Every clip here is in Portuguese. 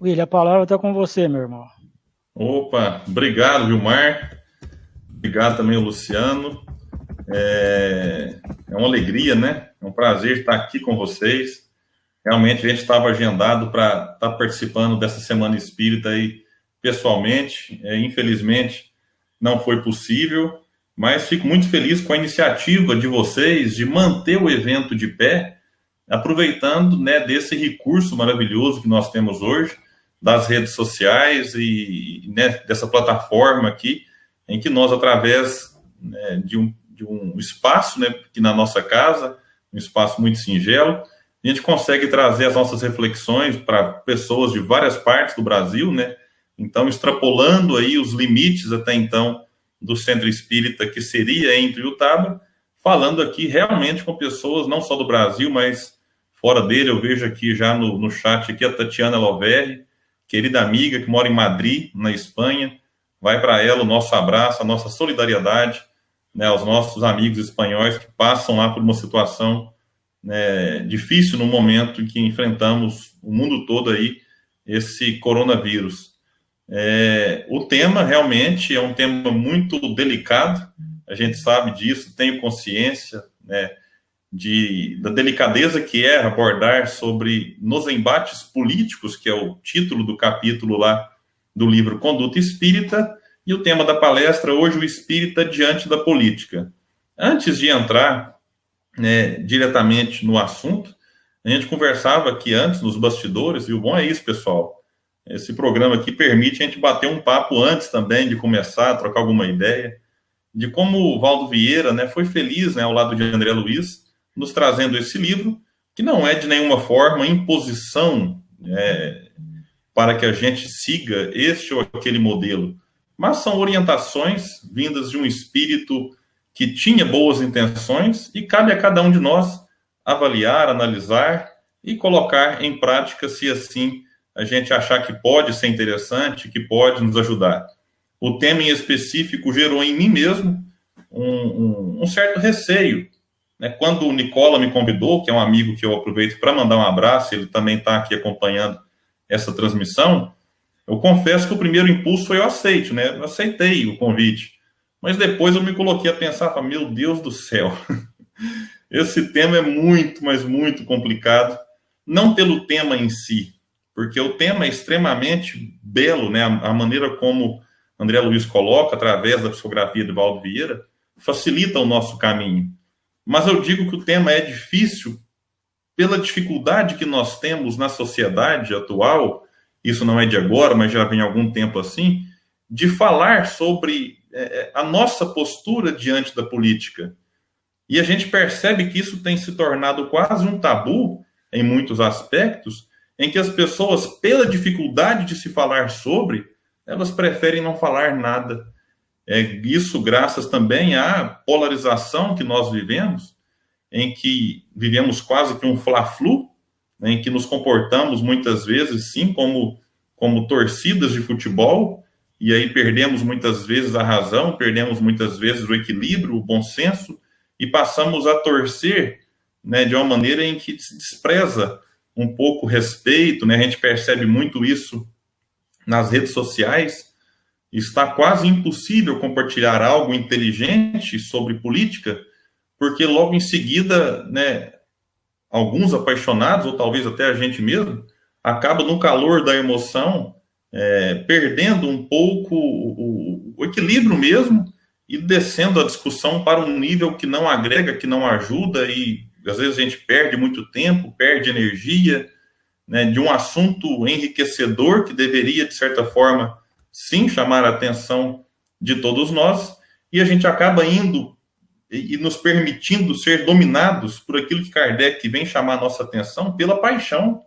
William, a palavra está com você, meu irmão. Opa, obrigado, Vilmar. Obrigado também, Luciano. É uma alegria, né? É um prazer estar aqui com vocês. Realmente a gente estava agendado para estar participando dessa Semana Espírita aí pessoalmente. Infelizmente não foi possível, mas fico muito feliz com a iniciativa de vocês de manter o evento de pé, aproveitando, né, desse recurso maravilhoso que nós temos hoje, das redes sociais e né, dessa plataforma aqui, em que nós, através, né, de um espaço, né, aqui na nossa casa, um espaço muito singelo, a gente consegue trazer as nossas reflexões para pessoas de várias partes do Brasil, né? Então, extrapolando aí os limites até então do Centro Espírita, que seria em Ituiutaba, falando aqui realmente com pessoas não só do Brasil, mas fora dele. Eu vejo aqui já no chat aqui a Tatiana Loverri, querida amiga que mora em Madrid, na Espanha. Vai para ela o nosso abraço, a nossa solidariedade, né, aos nossos amigos espanhóis que passam lá por uma situação, né, difícil no momento em que enfrentamos o mundo todo aí, esse coronavírus. O tema realmente é um tema muito delicado, a gente sabe disso, tenho consciência, né, da delicadeza que é abordar sobre nos embates políticos, que é o título do capítulo lá do livro Conduta Espírita, e o tema da palestra hoje, o Espírita diante da política. Antes de entrar, né, diretamente no assunto, a gente conversava aqui antes, nos bastidores, e o bom é isso, pessoal. Esse programa aqui permite a gente bater um papo antes também de começar, a trocar alguma ideia, de como o Valdo Vieira, né, foi feliz, né, ao lado de André Luiz, nos trazendo esse livro, que não é de nenhuma forma imposição para que a gente siga este ou aquele modelo, mas são orientações vindas de um espírito que tinha boas intenções e cabe a cada um de nós avaliar, analisar e colocar em prática se assim a gente achar que pode ser interessante, que pode nos ajudar. O tema em específico gerou em mim mesmo um certo receio, né? Quando o Nicola me convidou, que é um amigo que eu aproveito para mandar um abraço, ele também está aqui acompanhando essa transmissão, eu confesso que o primeiro impulso foi eu aceito, né? Eu aceitei o convite, mas depois eu me coloquei a pensar, meu Deus do céu, esse tema é muito, mas muito complicado, não pelo tema em si, porque o tema é extremamente belo, né? A maneira como André Luiz coloca, através da psicografia de Valdo Vieira, facilita o nosso caminho. Mas eu digo que o tema é difícil pela dificuldade que nós temos na sociedade atual, isso não é de agora, mas já vem há algum tempo assim, de falar sobre a nossa postura diante da política. E a gente percebe que isso tem se tornado quase um tabu em muitos aspectos, em que as pessoas, pela dificuldade de se falar sobre, elas preferem não falar nada. Isso graças também à polarização que nós vivemos, em que vivemos quase que um fla-flu, né, em que nos comportamos muitas vezes, sim, como torcidas de futebol, e aí perdemos muitas vezes a razão, perdemos muitas vezes o equilíbrio, o bom senso, e passamos a torcer, né, de uma maneira em que se despreza um pouco o respeito, né? A gente percebe muito isso nas redes sociais. Está quase impossível compartilhar algo inteligente sobre política, porque logo em seguida, né, alguns apaixonados, ou talvez até a gente mesmo, acaba no calor da emoção, perdendo um pouco o equilíbrio mesmo, e descendo a discussão para um nível que não agrega, que não ajuda, e às vezes a gente perde muito tempo, perde energia, né, de um assunto enriquecedor que deveria, de certa forma, sim, chamar a atenção de todos nós, e a gente acaba indo e nos permitindo ser dominados por aquilo que Kardec vem chamar a nossa atenção, pela paixão,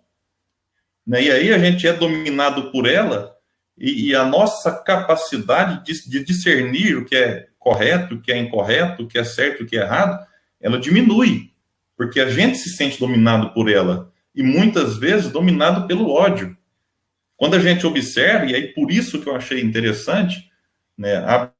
né? E aí a gente é dominado por ela, e a nossa capacidade de discernir o que é correto, o que é incorreto, o que é certo, o que é errado, ela diminui, porque a gente se sente dominado por ela, e muitas vezes dominado pelo ódio. Quando a gente observa, e aí por isso que eu achei interessante, né, a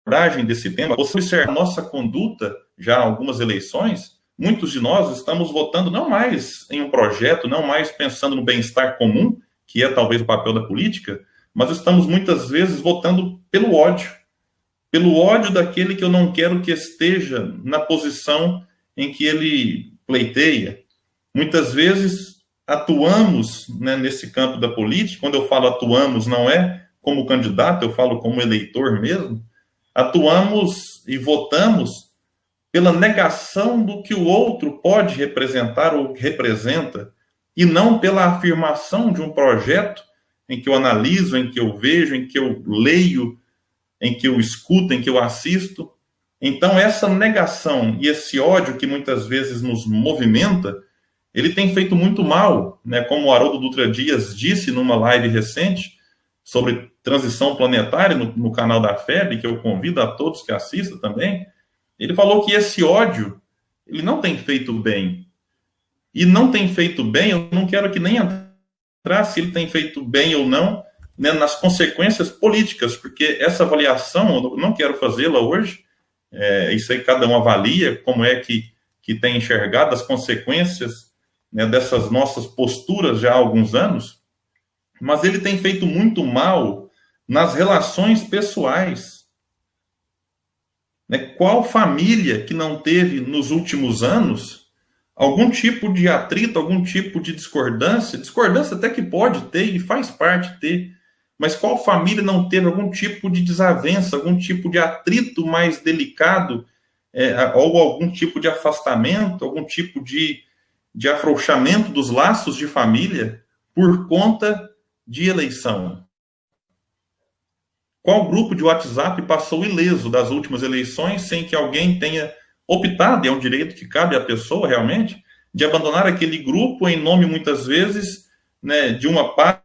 abordagem desse tema, você observa a nossa conduta, já em algumas eleições, muitos de nós estamos votando não mais em um projeto, não mais pensando no bem-estar comum, que é talvez o papel da política, mas estamos muitas vezes votando pelo ódio daquele que eu não quero que esteja na posição em que ele pleiteia. Muitas vezes atuamos, né, nesse campo da política. Quando eu falo atuamos, não é como candidato, eu falo como eleitor mesmo. Atuamos e votamos pela negação do que o outro pode representar ou representa, e não pela afirmação de um projeto em que eu analiso, em que eu vejo, em que eu leio, em que eu escuto, em que eu assisto. Então, essa negação e esse ódio que muitas vezes nos movimenta, ele tem feito muito mal, né? Como o Haroldo Dutra Dias disse numa live recente sobre transição planetária no canal da FEB, que eu convido a todos que assistam também, ele falou que esse ódio, ele não tem feito bem. E não tem feito bem, eu não quero que nem entrar se ele tem feito bem ou não, né, nas consequências políticas, porque essa avaliação, eu não quero fazê-la hoje, isso aí cada um avalia como é que tem enxergado as consequências, né, dessas nossas posturas já há alguns anos, mas ele tem feito muito mal nas relações pessoais. Né? Qual família que não teve nos últimos anos algum tipo de atrito, algum tipo de discordância até que pode ter e faz parte ter, mas qual família não teve algum tipo de desavença, algum tipo de atrito mais delicado, ou algum tipo de afastamento, algum tipo de afrouxamento dos laços de família por conta de eleição? Qual grupo de WhatsApp passou ileso das últimas eleições sem que alguém tenha optado, e é um direito que cabe à pessoa realmente, de abandonar aquele grupo em nome, muitas vezes, né, de uma paz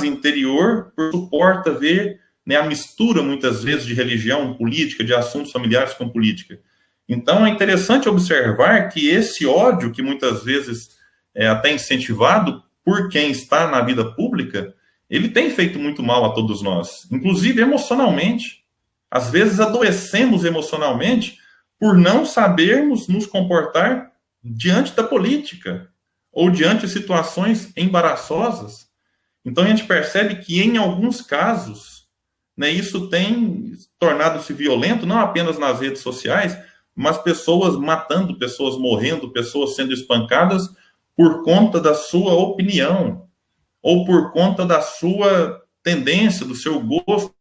interior, por suporta ver, né, a mistura, muitas vezes, de religião, política, de assuntos familiares com política. Então, é interessante observar que esse ódio, que muitas vezes é até incentivado por quem está na vida pública, ele tem feito muito mal a todos nós, inclusive emocionalmente. Às vezes adoecemos emocionalmente por não sabermos nos comportar diante da política ou diante de situações embaraçosas. Então a gente percebe que em alguns casos, né, isso tem tornado-se violento, não apenas nas redes sociais, mas pessoas matando, pessoas morrendo, pessoas sendo espancadas por conta da sua opinião ou por conta da sua tendência, do seu gosto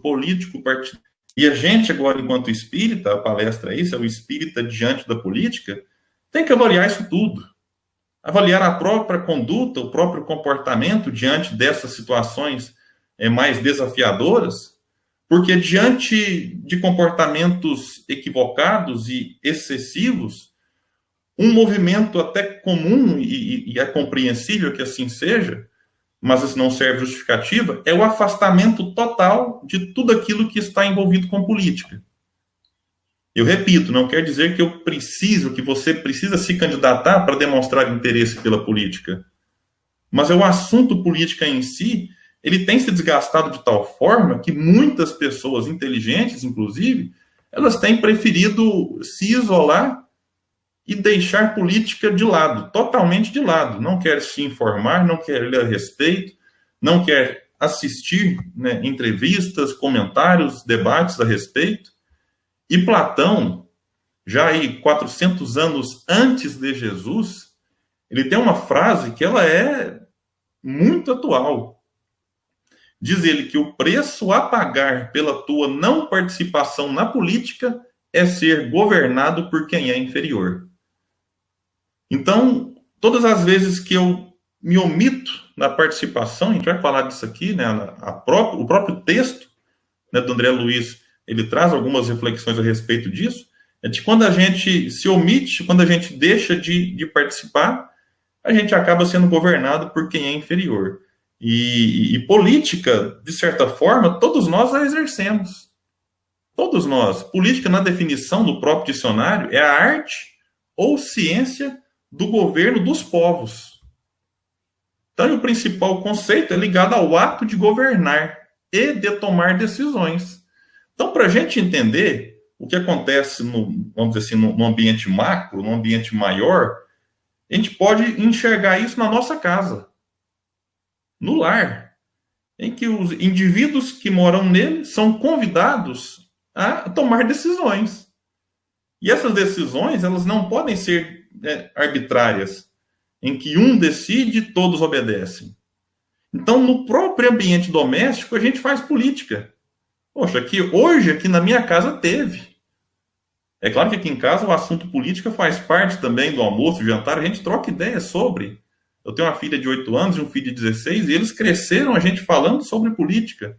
político partidário. E a gente agora, enquanto espírita, a palestra é isso, é o espírita diante da política, tem que avaliar isso tudo. Avaliar a própria conduta, o próprio comportamento diante dessas situações mais desafiadoras, porque diante de comportamentos equivocados e excessivos, um movimento até comum, e é compreensível que assim seja, mas isso não serve justificativa, é o afastamento total de tudo aquilo que está envolvido com política. Eu repito, não quer dizer que você precisa se candidatar para demonstrar interesse pela política. Mas o assunto política em si, ele tem se desgastado de tal forma que muitas pessoas inteligentes, inclusive, elas têm preferido se isolar e deixar política de lado, totalmente de lado. Não quer se informar, não quer ler a respeito, não quer assistir, né, entrevistas, comentários, debates a respeito. E Platão, já aí 400 anos antes de Jesus, ele tem uma frase que ela é muito atual. Diz ele que o preço a pagar pela tua não participação na política é ser governado por quem é inferior. Então, todas as vezes que eu me omito na participação, a gente vai falar disso aqui, né, o próprio texto, né, do André Luiz, ele traz algumas reflexões a respeito disso, é de quando a gente se omite, quando a gente deixa de participar, a gente acaba sendo governado por quem é inferior. E política, de certa forma, todos nós a exercemos. Todos nós. Política, na definição do próprio dicionário, é a arte ou ciência do governo dos povos. Então, o principal conceito é ligado ao ato de governar e de tomar decisões. Então, para a gente entender o que acontece, vamos dizer assim, no ambiente macro, no ambiente maior, a gente pode enxergar isso na nossa casa, no lar, em que os indivíduos que moram nele são convidados a tomar decisões. E essas decisões, elas não podem ser arbitrárias, em que um decide e todos obedecem. Então, no próprio ambiente doméstico, a gente faz política. Poxa, hoje aqui na minha casa teve. É claro que aqui em casa o assunto política faz parte também do almoço, do jantar, a gente troca ideias sobre. Eu tenho uma filha de 8 anos e um filho de 16, e eles cresceram a gente falando sobre política.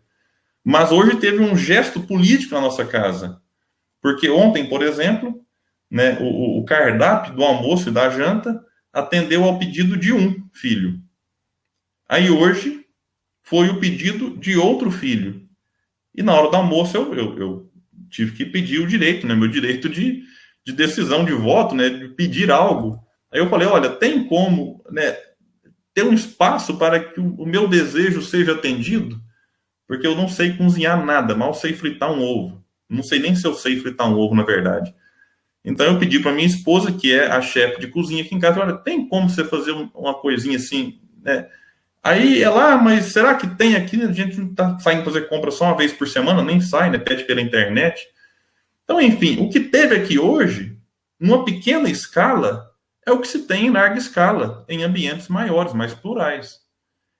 Mas hoje teve um gesto político na nossa casa. Porque ontem, por exemplo, né, o cardápio do almoço e da janta atendeu ao pedido de um filho. Aí hoje foi o pedido de outro filho. E na hora do almoço eu tive que pedir o direito, né, meu direito de decisão de voto, né, de pedir algo. Aí eu falei, olha, tem como, né, ter um espaço para que o meu desejo seja atendido? Porque eu não sei cozinhar nada, mal sei fritar um ovo. Não sei nem se eu sei fritar um ovo, na verdade. Então eu pedi para minha esposa, que é a chefe de cozinha aqui em casa, olha, tem como você fazer uma coisinha assim, né? Aí ela, mas será que tem aqui? A gente não está saindo fazer compra só uma vez por semana, nem sai, né? Pede pela internet. Então, enfim, o que teve aqui hoje, numa pequena escala, é o que se tem em larga escala, em ambientes maiores, mais plurais,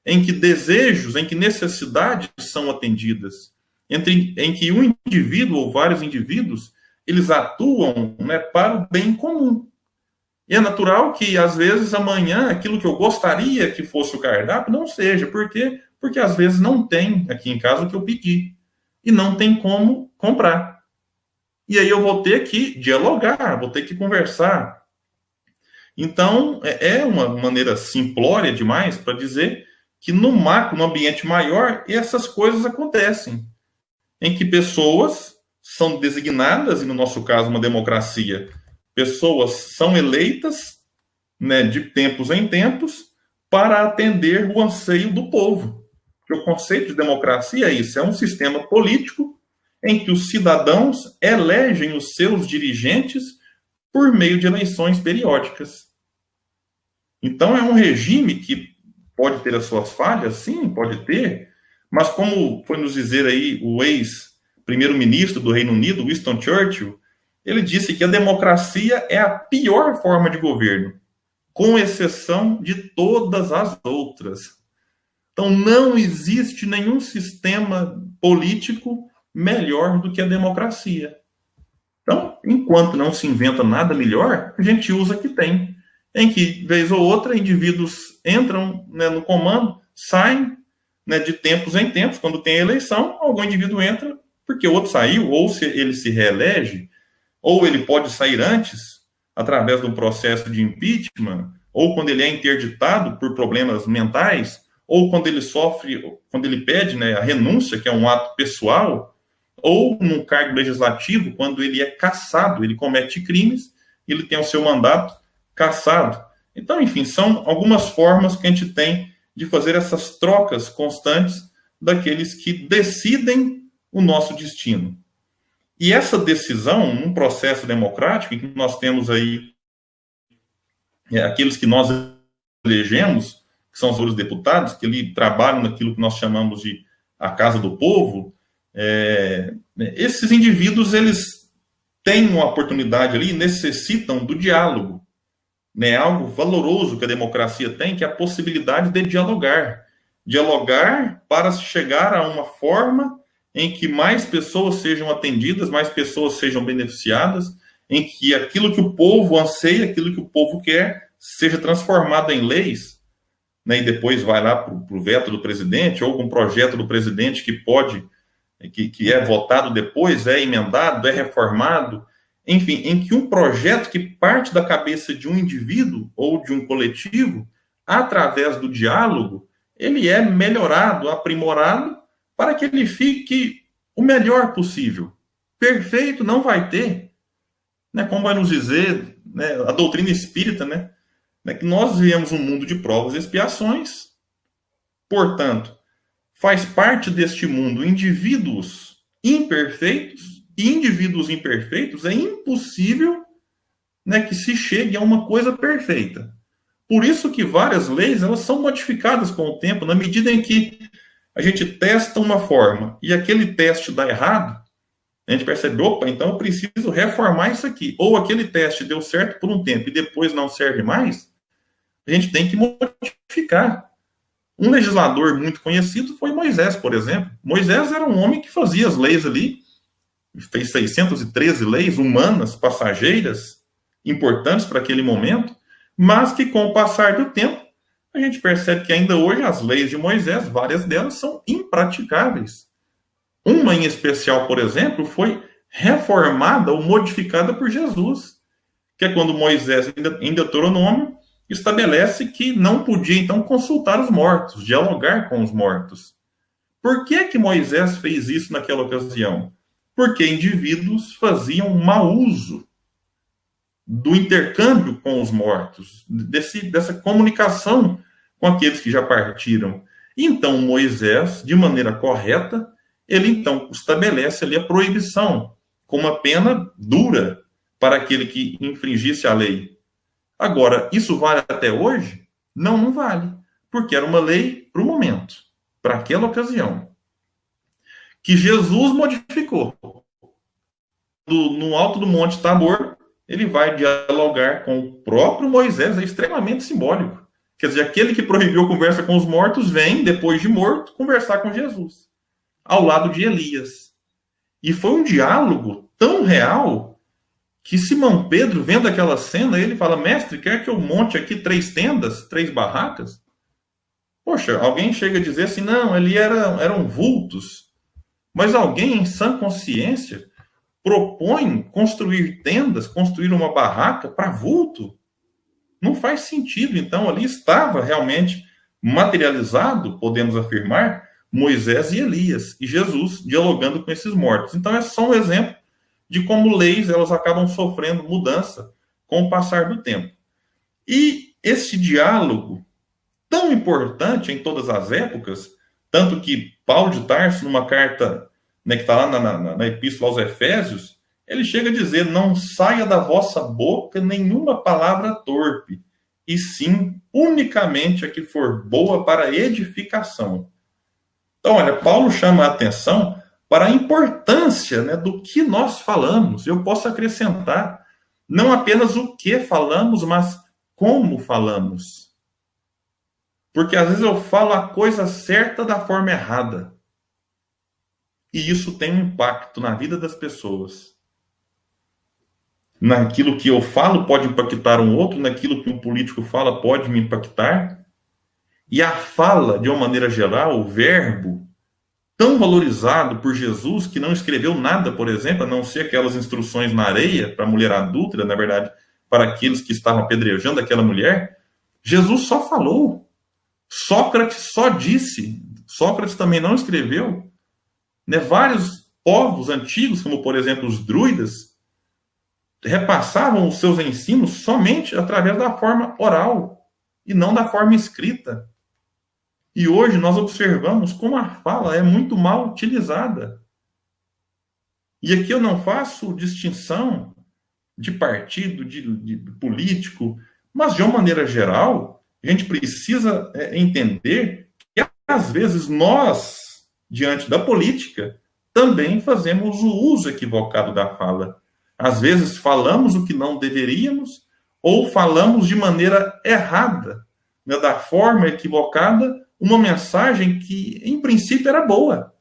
em que desejos, em que necessidades são atendidas, em que um indivíduo ou vários indivíduos, eles atuam, né, para o bem comum. E é natural que, às vezes, amanhã, aquilo que eu gostaria que fosse o cardápio não seja. Por quê? Porque, às vezes, não tem aqui em casa o que eu pedi. E não tem como comprar. E aí eu vou ter que dialogar, vou ter que conversar. Então, é uma maneira simplória demais para dizer que no macro, no ambiente maior, essas coisas acontecem. Em que pessoas são designadas, e no nosso caso, uma democracia, pessoas são eleitas, né, de tempos em tempos para atender o anseio do povo. Porque o conceito de democracia é isso, é um sistema político em que os cidadãos elegem os seus dirigentes por meio de eleições periódicas. Então é um regime que pode ter as suas falhas, sim, pode ter, mas como foi nos dizer aí o ex-primeiro-ministro do Reino Unido, Winston Churchill, ele disse que a democracia é a pior forma de governo, com exceção de todas as outras. Então, não existe nenhum sistema político melhor do que a democracia. Então, enquanto não se inventa nada melhor, a gente usa o que tem. Em que, vez ou outra, indivíduos entram, né, no comando, saem, né, de tempos em tempos, quando tem eleição, algum indivíduo entra porque o outro saiu, ou se ele se reelege, ou ele pode sair antes, através de um processo de impeachment, ou quando ele é interditado por problemas mentais, ou quando ele sofre, quando ele pede, né, a renúncia, que é um ato pessoal, ou num cargo legislativo, quando ele é cassado, ele comete crimes, ele tem o seu mandato cassado. Então, enfim, são algumas formas que a gente tem de fazer essas trocas constantes daqueles que decidem o nosso destino. E essa decisão, num processo democrático, em que nós temos aí aqueles que nós elegemos, que são os deputados, que ali trabalham naquilo que nós chamamos de a Casa do Povo, esses indivíduos, eles têm uma oportunidade ali, necessitam do diálogo, né? Algo valoroso que a democracia tem, que é a possibilidade de dialogar. Dialogar para chegar a uma forma em que mais pessoas sejam atendidas, mais pessoas sejam beneficiadas, em que aquilo que o povo anseia, aquilo que o povo quer, seja transformado em leis, né, e depois vai lá para o veto do presidente, ou algum projeto do presidente que pode, que é votado depois, é emendado, é reformado, enfim, em que um projeto que parte da cabeça de um indivíduo ou de um coletivo, através do diálogo, ele é melhorado, aprimorado, para que ele fique o melhor possível. Perfeito não vai ter, né, como vai nos dizer, né, a doutrina espírita, né, que nós vivemos um mundo de provas e expiações. Portanto, faz parte deste mundo indivíduos imperfeitos, indivíduos imperfeitos, é impossível, né, que se chegue a uma coisa perfeita. Por isso que várias leis elas são modificadas com o tempo, na medida em que a gente testa uma forma e aquele teste dá errado, a gente percebe, opa, então eu preciso reformar isso aqui. Ou aquele teste deu certo por um tempo e depois não serve mais, a gente tem que modificar. Um legislador muito conhecido foi Moisés, por exemplo. Moisés era um homem que fazia as leis ali, fez 613 leis humanas, passageiras, importantes para aquele momento, mas que com o passar do tempo, a gente percebe que ainda hoje as leis de Moisés, várias delas são impraticáveis. Uma em especial, por exemplo, foi reformada ou modificada por Jesus, que é quando Moisés, em Deuteronômio, estabelece que não podia, então, consultar os mortos, dialogar com os mortos. Por que Moisés fez isso naquela ocasião? Porque indivíduos faziam mau uso do intercâmbio com os mortos, dessa comunicação com aqueles que já partiram. Então, Moisés, de maneira correta, ele então estabelece ali a proibição, com uma pena dura para aquele que infringisse a lei. Agora, isso vale até hoje? Não, não vale, porque era uma lei para o momento, para aquela ocasião, que Jesus modificou. No alto do Monte Tabor, ele vai dialogar com o próprio Moisés, é extremamente simbólico. Quer dizer, aquele que proibiu a conversa com os mortos vem, depois de morto, conversar com Jesus, ao lado de Elias. E foi um diálogo tão real que Simão Pedro, vendo aquela cena, ele fala, mestre, quer que eu monte aqui 3 tendas, 3 barracas? Poxa, alguém chega a dizer assim, não, ali eram vultos. Mas alguém em sã consciência propõe construir tendas, construir uma barraca para vulto? Não faz sentido. Então, ali estava realmente materializado, podemos afirmar, Moisés e Elias, e Jesus dialogando com esses mortos. Então, é só um exemplo de como leis elas acabam sofrendo mudança com o passar do tempo. E esse diálogo, tão importante em todas as épocas, tanto que Paulo de Tarso, numa carta, né, que está lá na Epístola aos Efésios, ele chega a dizer, não saia da vossa boca nenhuma palavra torpe, e sim, unicamente a que for boa para edificação. Então, olha, Paulo chama a atenção para a importância, né, do que nós falamos. Eu posso acrescentar, não apenas o que falamos, mas como falamos. Porque às vezes eu falo a coisa certa da forma errada. E isso tem um impacto na vida das pessoas. Naquilo que eu falo pode impactar um outro, naquilo que um político fala pode me impactar. E a fala, de uma maneira geral, o verbo, tão valorizado por Jesus, que não escreveu nada, por exemplo, a não ser aquelas instruções na areia para a mulher adúltera, na verdade, para aqueles que estavam apedrejando aquela mulher, Jesus só falou. Sócrates só disse. Sócrates também não escreveu. Né? Vários povos antigos, como por exemplo os druidas, repassavam os seus ensinos somente através da forma oral e não da forma escrita. E hoje nós observamos como a fala é muito mal utilizada. E aqui eu não faço distinção de partido, de político, mas de uma maneira geral, a gente precisa entender que às vezes nós, diante da política, também fazemos o uso equivocado da fala. Às vezes falamos o que não deveríamos ou falamos de maneira errada, né, da forma equivocada, uma mensagem que, em princípio, era boa,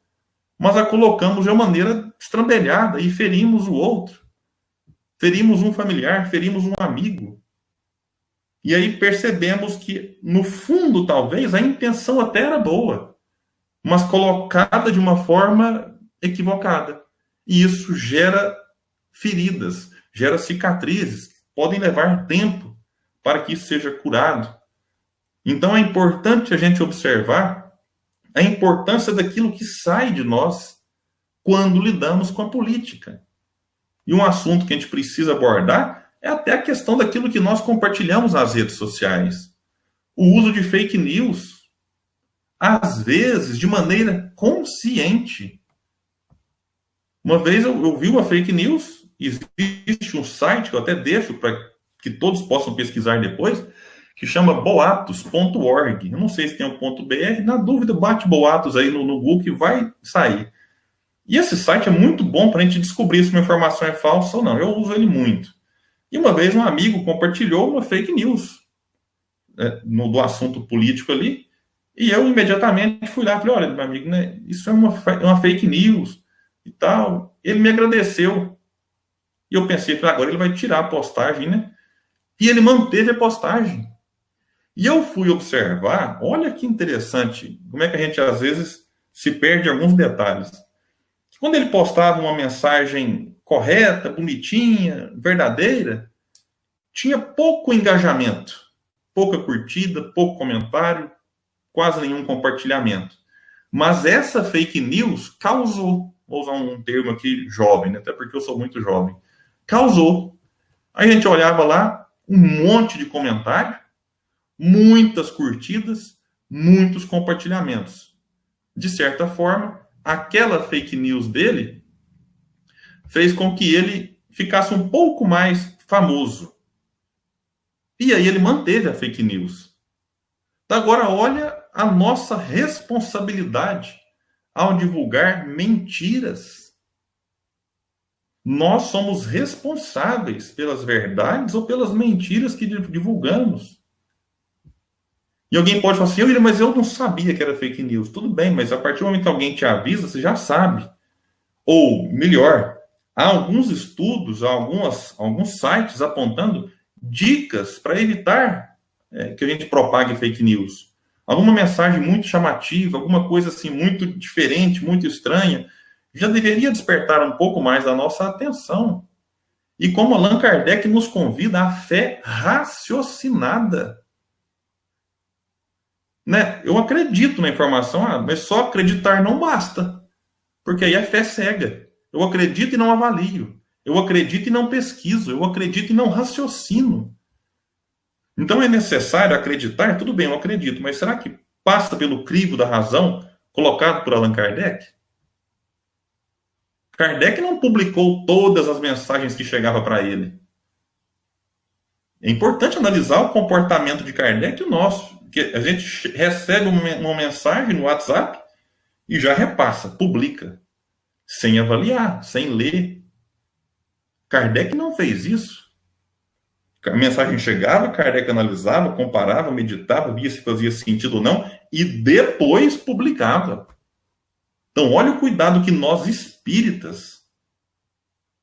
mas a colocamos de uma maneira estrambelhada e ferimos o outro. Ferimos um familiar, ferimos um amigo. E aí percebemos que, no fundo, talvez, a intenção até era boa, mas colocada de uma forma equivocada. E isso gera feridas, gera cicatrizes, que podem levar tempo para que isso seja curado. Então é importante a gente observar a importância daquilo que sai de nós quando lidamos com a política. E um assunto que a gente precisa abordar é até a questão daquilo que nós compartilhamos nas redes sociais. O uso de fake news, às vezes de maneira consciente. Uma vez eu vi uma fake news, existe um site que eu até deixo para que todos possam pesquisar depois, que chama boatos.org. Eu não sei se tem um .br, na dúvida bate boatos aí no Google que vai sair. E esse site é muito bom para a gente descobrir se uma informação é falsa ou não. Eu uso ele muito. E uma vez um amigo compartilhou uma fake news do assunto político ali, e eu imediatamente fui lá e falei, olha, meu amigo, né, isso é uma fake news e tal. Ele me agradeceu. E eu pensei, agora ele vai tirar a postagem, né? E ele manteve a postagem. E eu fui observar, olha que interessante, como é que a gente às vezes se perde em alguns detalhes. Quando ele postava uma mensagem correta, bonitinha, verdadeira, tinha pouco engajamento, pouca curtida, pouco comentário, quase nenhum compartilhamento. Mas essa fake news causou, vou usar um termo aqui jovem, né? Até porque eu sou muito jovem, causou. Aí a gente olhava lá, um monte de comentário, muitas curtidas, muitos compartilhamentos. De certa forma, aquela fake news dele fez com que ele ficasse um pouco mais famoso. E aí ele manteve a fake news. Agora olha a nossa responsabilidade ao divulgar mentiras. Nós somos responsáveis pelas verdades ou pelas mentiras que divulgamos. E alguém pode falar assim, mas eu não sabia que era fake news. Tudo bem, mas a partir do momento que alguém te avisa, você já sabe. Ou, melhor, há alguns estudos, há alguns sites apontando dicas para evitar que a gente propague fake news. Alguma mensagem muito chamativa, alguma coisa assim muito diferente, muito estranha, já deveria despertar um pouco mais da nossa atenção. E como Allan Kardec nos convida à fé raciocinada. Né? Eu acredito na informação, mas só acreditar não basta. Porque aí é fé cega. Eu acredito e não avalio. Eu acredito e não pesquiso. Eu acredito e não raciocino. Então é necessário acreditar? Tudo bem, eu acredito. Mas será que passa pelo crivo da razão colocado por Allan Kardec? Kardec não publicou todas as mensagens que chegavam para ele. É importante analisar o comportamento de Kardec e o nosso. Porque a gente recebe uma mensagem no WhatsApp e já repassa, publica. Sem avaliar, sem ler. Kardec não fez isso. A mensagem chegava, Kardec analisava, comparava, meditava, via se fazia sentido ou não, e depois publicava. Então, olha o cuidado que nós espíritas,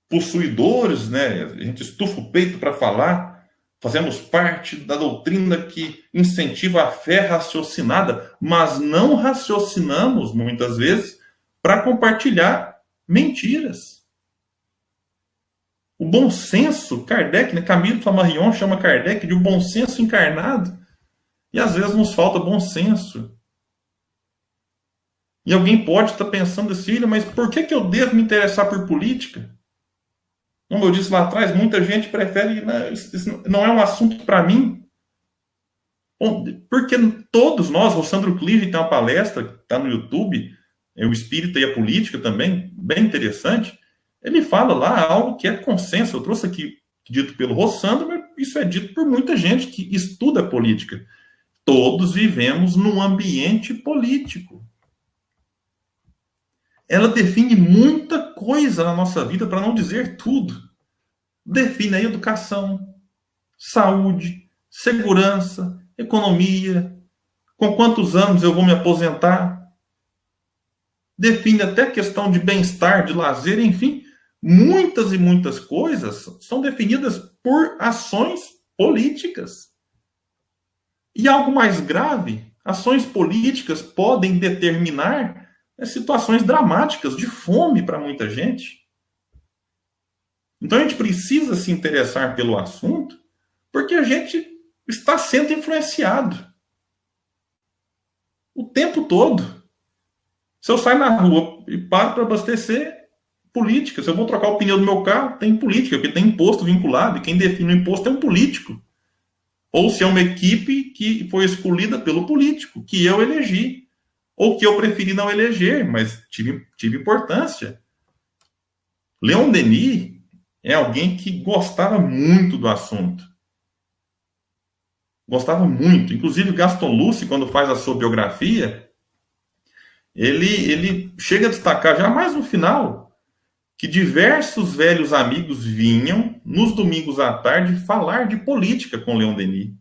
possuidores, né, a gente estufa o peito para falar, fazemos parte da doutrina que incentiva a fé raciocinada, mas não raciocinamos, muitas vezes, para compartilhar mentiras. O bom senso, Kardec, né, Camilo Flammarion chama Kardec de o bom senso encarnado. E às vezes nos falta bom senso. E alguém pode estar pensando assim, mas por que eu devo me interessar por política? Como eu disse lá atrás, muita gente prefere, isso não é um assunto para mim. Bom, porque todos nós, o Sandro Clive tem uma palestra, está no YouTube, o Espírita e a Política também, bem interessante. Ele fala lá algo que é consenso. Eu trouxe aqui, dito pelo Rossandro, mas isso é dito por muita gente que estuda política. Todos vivemos num ambiente político. Ela define muita coisa na nossa vida, para não dizer tudo. Define a educação, saúde, segurança, economia, com quantos anos eu vou me aposentar. Define até a questão de bem-estar, de lazer, enfim. Muitas e muitas coisas são definidas por ações políticas. E algo mais grave, ações políticas podem determinar situações dramáticas de fome para muita gente. Então a gente precisa se interessar pelo assunto, porque a gente está sendo influenciado o tempo todo. Se eu saio na rua e paro para abastecer, política. Se eu vou trocar o pneu do meu carro, tem política, porque tem imposto vinculado, e quem define o imposto é um político. Ou se é uma equipe que foi escolhida pelo político, que eu elegi. Ou que eu preferi não eleger, mas tive importância. Leon Denis é alguém que gostava muito do assunto. Gostava muito. Inclusive, Gaston Luce, quando faz a sua biografia, ele chega a destacar, já mais no final, que diversos velhos amigos vinham, nos domingos à tarde, falar de política com Leon Denis.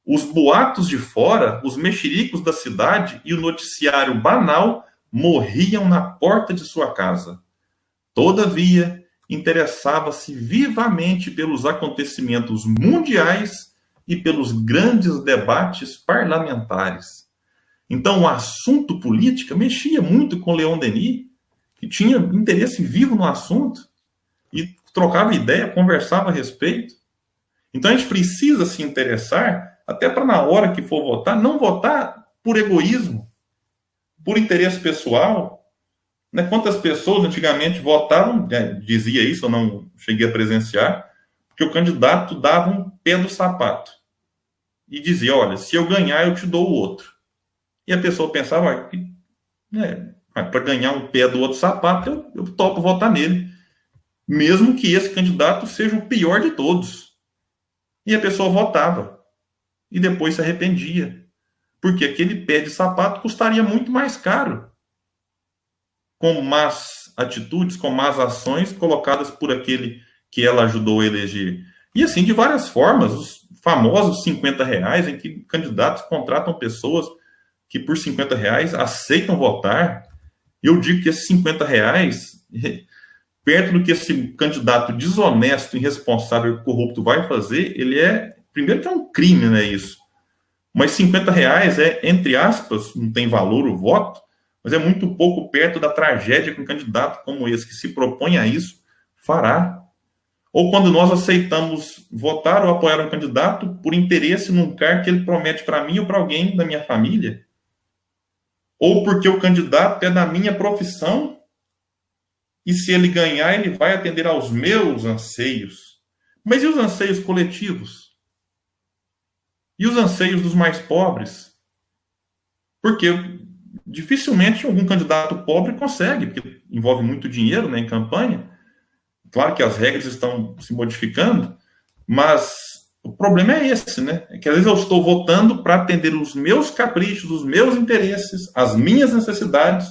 Os boatos de fora, os mexericos da cidade e o noticiário banal morriam na porta de sua casa. Todavia, interessava-se vivamente pelos acontecimentos mundiais e pelos grandes debates parlamentares. Então, o assunto política mexia muito com Leon Denis, que tinha interesse vivo no assunto e trocava ideia, conversava a respeito. Então, a gente precisa se interessar, até para na hora que for votar, não votar por egoísmo, por interesse pessoal. Né? Quantas pessoas antigamente votavam, dizia isso, eu não cheguei a presenciar, porque o candidato dava um pé do sapato e dizia, olha, se eu ganhar, eu te dou o outro. E a pessoa pensava, para ganhar um pé do outro sapato, eu topo votar nele, mesmo que esse candidato seja o pior de todos. E a pessoa votava e depois se arrependia, porque aquele pé de sapato custaria muito mais caro, com más atitudes, com más ações colocadas por aquele que ela ajudou a eleger. E assim, de várias formas, os famosos R$50, em que candidatos contratam pessoas que por R$50 aceitam votar. Eu digo que esses R$50, perto do que esse candidato desonesto, irresponsável, corrupto vai fazer, ele primeiro que é um crime, né, isso. Mas R$50 entre aspas, não tem valor o voto, mas é muito pouco perto da tragédia que um candidato como esse, que se propõe a isso, fará. Ou quando nós aceitamos votar ou apoiar um candidato por interesse num cargo que ele promete para mim ou para alguém da minha família. Ou porque o candidato é da minha profissão e se ele ganhar, ele vai atender aos meus anseios. Mas e os anseios coletivos? E os anseios dos mais pobres? Porque dificilmente algum candidato pobre consegue, porque envolve muito dinheiro, né, em campanha. Claro que as regras estão se modificando, mas o problema é esse, né? É que às vezes eu estou votando para atender os meus caprichos, os meus interesses, as minhas necessidades,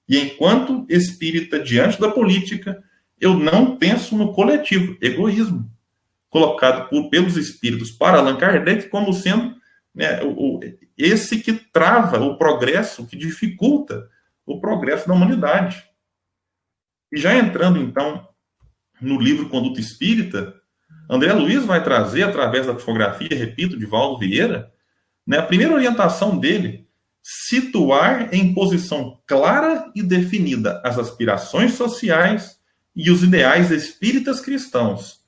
e enquanto espírita diante da política, eu não penso no coletivo, egoísmo, colocado pelos espíritos para Allan Kardec como sendo, né, esse que trava o progresso, que dificulta o progresso da humanidade. E já entrando, então, no livro Conduta Espírita, André Luiz vai trazer, através da psicografia, repito, de Valdo Vieira, né, a primeira orientação dele, situar em posição clara e definida as aspirações sociais e os ideais espíritas cristãos,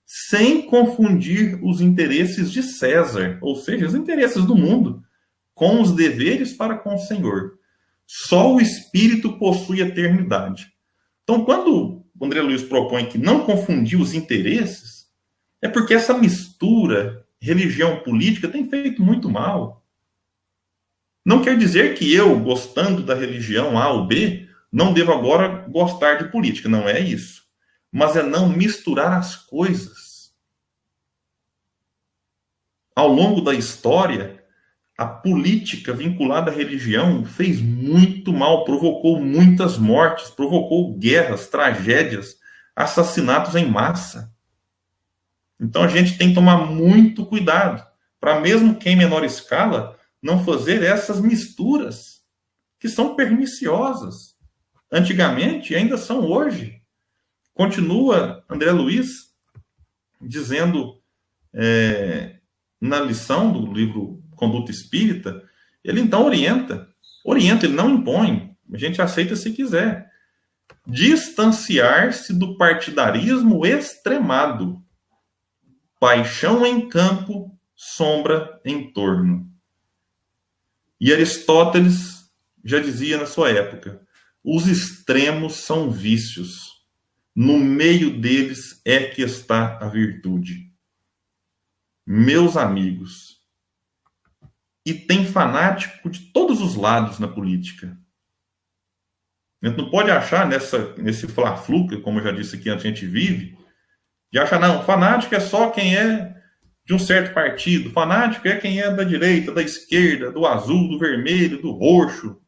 sem confundir os interesses de César, ou seja, os interesses do mundo, com os deveres para com o Senhor. Só o espírito possui eternidade. Então, quando o André Luiz propõe que não confundir os interesses, é porque essa mistura religião-política tem feito muito mal. Não quer dizer que eu, gostando da religião A ou B, não devo agora gostar de política. Não é isso. Mas é não misturar as coisas. Ao longo da história, a política vinculada à religião fez muito mal, provocou muitas mortes, provocou guerras, tragédias, assassinatos em massa. Então a gente tem que tomar muito cuidado, para mesmo que em menor escala, não fazer essas misturas, que são perniciosas. Antigamente, e ainda são hoje. Continua André Luiz dizendo, na lição do livro Conduta Espírita, ele então orienta, ele não impõe, a gente aceita se quiser. Distanciar-se do partidarismo extremado. Paixão em campo, sombra em torno. E Aristóteles já dizia na sua época, os extremos são vícios. No meio deles é que está a virtude. Meus amigos, e tem fanático de todos os lados na política. A gente não pode achar nesse fla-flu, que, como eu já disse aqui, a gente vive, de achar, não, fanático é só quem é de um certo partido, fanático é quem é da direita, da esquerda, do azul, do vermelho, do roxo.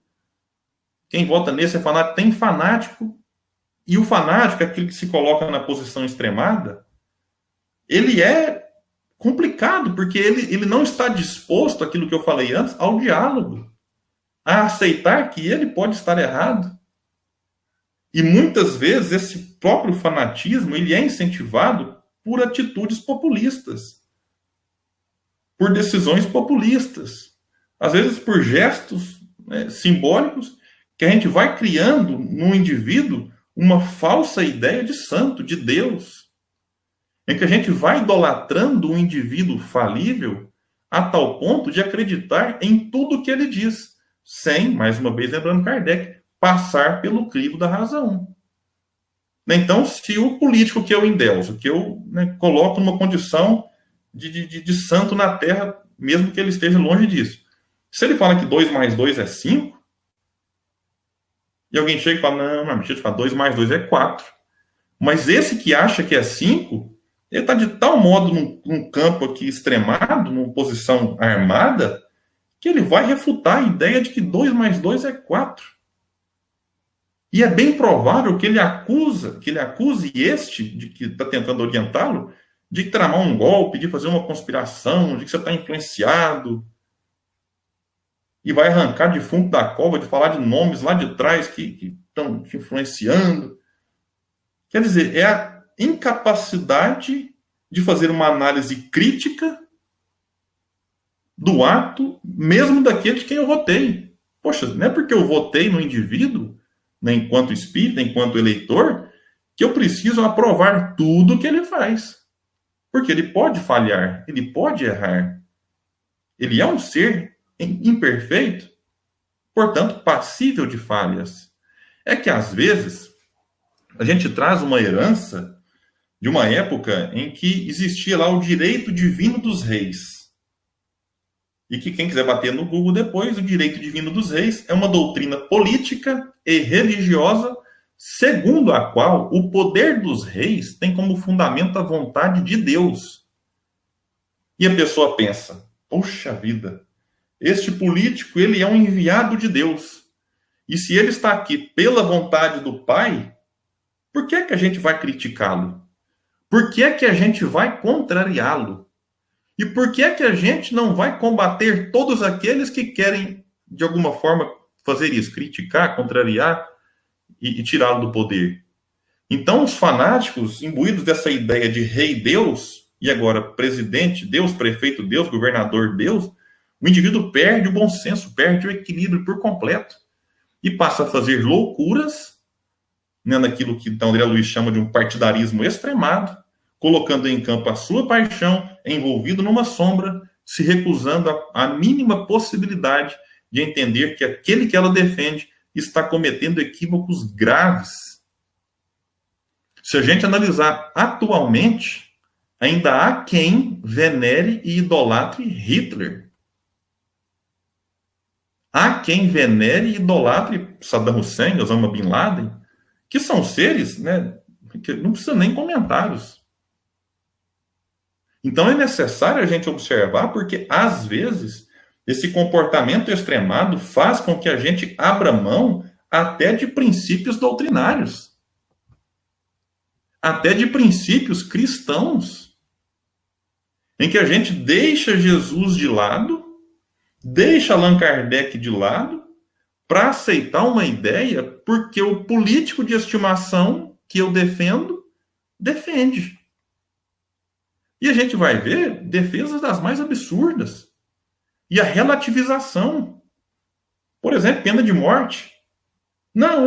Quem vota nesse é fanático. Tem fanático, e o fanático, aquele que se coloca na posição extremada, ele é complicado, porque ele não está disposto, aquilo que eu falei antes, ao diálogo, a aceitar que ele pode estar errado. E muitas vezes esse próprio fanatismo ele é incentivado por atitudes populistas, por decisões populistas, às vezes por gestos, né, simbólicos, que a gente vai criando no indivíduo uma falsa ideia de santo, de Deus, em que a gente vai idolatrando um indivíduo falível a tal ponto de acreditar em tudo que ele diz, sem, mais uma vez lembrando Kardec, passar pelo crivo da razão. Então, se o político que eu endeuso, que eu, né, coloco numa condição de santo na Terra, mesmo que ele esteja longe disso, se ele fala que 2 mais 2 é 5, e alguém chega e fala, não, deixa eu te falar, 2 mais 2 é 4. Mas esse que acha que é 5, ele está de tal modo num campo aqui extremado, numa posição armada, que ele vai refutar a ideia de que 2 mais 2 é 4. E é bem provável que ele acuse este, de que está tentando orientá-lo, de tramar um golpe, de fazer uma conspiração, de que você está influenciado, e vai arrancar de fundo da cova, de falar de nomes lá de trás que estão te influenciando. Quer dizer, é a incapacidade de fazer uma análise crítica do ato, mesmo daquele de quem eu votei. Poxa, não é porque eu votei no indivíduo, né, enquanto espírita, enquanto eleitor, que eu preciso aprovar tudo que ele faz. Porque ele pode falhar, ele pode errar. Ele é um ser imperfeito, portanto, passível de falhas. É que, às vezes, a gente traz uma herança de uma época em que existia lá o direito divino dos reis. E que quem quiser bater no Google depois, o direito divino dos reis é uma doutrina política e religiosa, segundo a qual o poder dos reis tem como fundamento a vontade de Deus. E a pessoa pensa, poxa vida, este político ele é um enviado de Deus. E se ele está aqui pela vontade do Pai, por que é que a gente vai criticá-lo? Por que é que a gente vai contrariá-lo? E por que é que a gente não vai combater todos aqueles que querem, de alguma forma, fazer isso? Criticar, contrariar e tirá-lo do poder. Então, os fanáticos, imbuídos dessa ideia de rei Deus, e agora presidente Deus, prefeito Deus, governador Deus, o indivíduo perde o bom senso, perde o equilíbrio por completo. E passa a fazer loucuras, né, naquilo que então André Luiz chama de um partidarismo extremado, colocando em campo a sua paixão, envolvido numa sombra, se recusando a mínima possibilidade de entender que aquele que ela defende está cometendo equívocos graves. Se a gente analisar atualmente, ainda há quem venere e idolatre Hitler. Há quem venere e idolatre Saddam Hussein, Osama Bin Laden, que são seres, né, que não precisa nem comentários. Então é necessário a gente observar, porque às vezes esse comportamento extremado faz com que a gente abra mão até de princípios doutrinários, até de princípios cristãos, em que a gente deixa Jesus de lado, deixa Allan Kardec de lado, para aceitar uma ideia porque o político de estimação que eu defendo, defende. E a gente vai ver defesas das mais absurdas. E a relativização. Por exemplo, pena de morte. Não,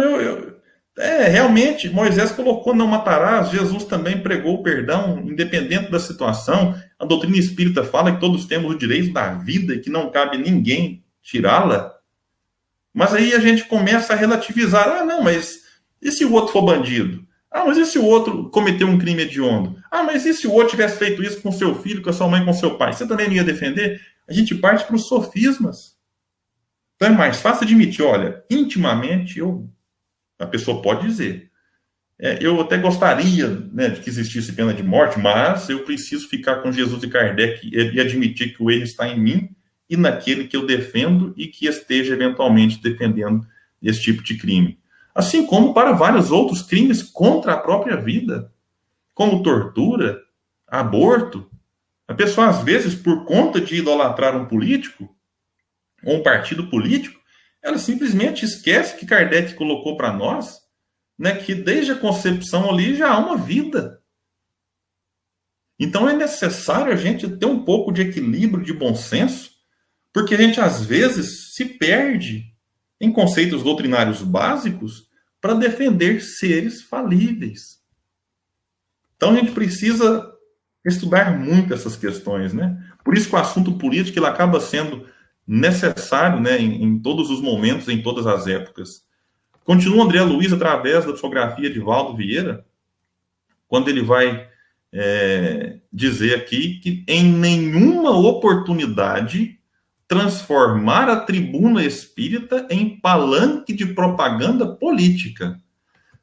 realmente, Moisés colocou não matarás, Jesus também pregou o perdão, independente da situação. A doutrina espírita fala que todos temos o direito da vida e que não cabe ninguém tirá-la. Mas aí a gente começa a relativizar. Ah, não, mas e se o outro for bandido? Ah, mas e se o outro cometeu um crime hediondo? Ah, mas e se o outro tivesse feito isso com seu filho, com a sua mãe, com seu pai? Você também não ia defender? A gente parte para os sofismas. Então é mais fácil admitir, olha, intimamente eu A pessoa pode dizer. Eu até gostaria, né, de que existisse pena de morte, mas eu preciso ficar com Jesus e Kardec e admitir que o erro está em mim e naquele que eu defendo e que esteja eventualmente defendendo esse tipo de crime. Assim como para vários outros crimes contra a própria vida, como tortura, aborto. A pessoa, às vezes, por conta de idolatrar um político ou um partido político, ela simplesmente esquece que Kardec colocou para nós, né, que desde a concepção ali já há uma vida. Então é necessário a gente ter um pouco de equilíbrio, de bom senso, porque a gente às vezes se perde em conceitos doutrinários básicos para defender seres falíveis. Então a gente precisa estudar muito essas questões, né? Por isso que o assunto político ele acaba sendo necessário, né, em todos os momentos, em todas as épocas. Continua André Luiz, através da psicografia de Valdo Vieira, quando ele vai dizer aqui que em nenhuma oportunidade transformar a tribuna espírita em palanque de propaganda política.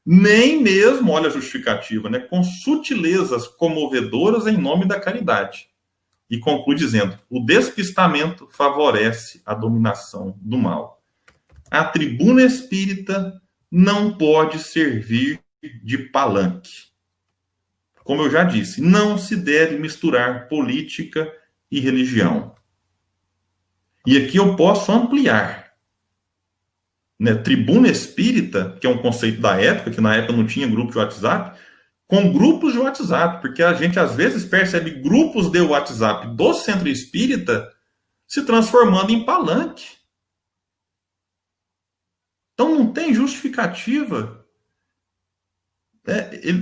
Nem mesmo, olha a justificativa, né, com sutilezas comovedoras em nome da caridade. E conclui dizendo, o despistamento favorece a dominação do mal. A tribuna espírita não pode servir de palanque. Como eu já disse, não se deve misturar política e religião. E aqui eu posso ampliar. Né? Tribuna espírita, que é um conceito da época, que na época não tinha grupo de WhatsApp, com grupos de WhatsApp, porque a gente às vezes percebe grupos de WhatsApp do centro espírita se transformando em palanque. Então não tem justificativa.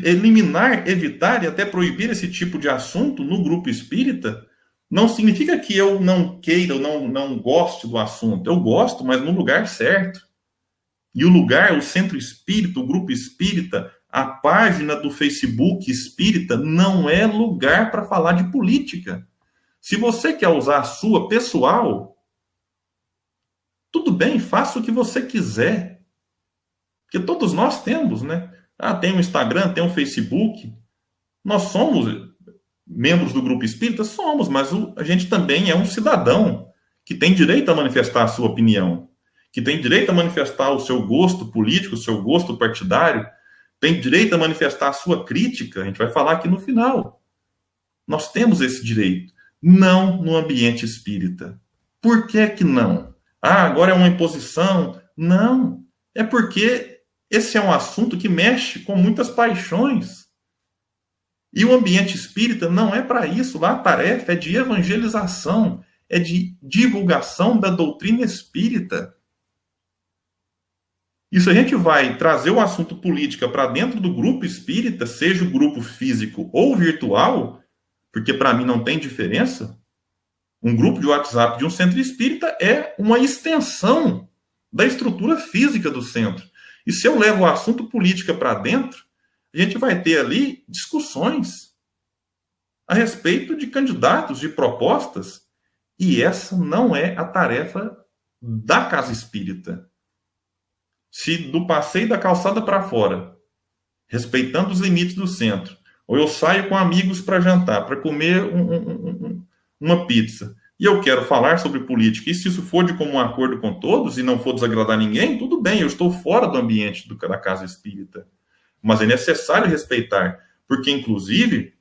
Eliminar, evitar e até proibir esse tipo de assunto no grupo espírita não significa que eu não queira ou não goste do assunto. Eu gosto, mas no lugar certo. E o lugar, o centro espírita, o grupo espírita, a página do Facebook espírita não é lugar para falar de política. Se você quer usar a sua pessoal, tudo bem, faça o que você quiser. Porque todos nós temos, né? Tem um Instagram, tem um Facebook. Nós somos membros do grupo espírita? Somos, mas a gente também é um cidadão que tem direito a manifestar a sua opinião, que tem direito a manifestar o seu gosto político, o seu gosto partidário, tem direito a manifestar a sua crítica. A gente vai falar aqui no final. Nós temos esse direito. Não no ambiente espírita. Por que não? Agora é uma imposição. Não. É porque esse é um assunto que mexe com muitas paixões. E o ambiente espírita não é para isso. Lá a tarefa é de evangelização, é de divulgação da doutrina espírita. E se a gente vai trazer o assunto política para dentro do grupo espírita, seja o grupo físico ou virtual, porque para mim não tem diferença, um grupo de WhatsApp de um centro espírita é uma extensão da estrutura física do centro. E se eu levo o assunto política para dentro, a gente vai ter ali discussões a respeito de candidatos, de propostas, e essa não é a tarefa da casa espírita. Se do passeio da calçada para fora, respeitando os limites do centro, ou eu saio com amigos para jantar, para comer uma pizza, e eu quero falar sobre política, e se isso for de comum acordo com todos e não for desagradar ninguém, tudo bem, eu estou fora do ambiente da casa espírita. Mas é necessário respeitar, porque, inclusive,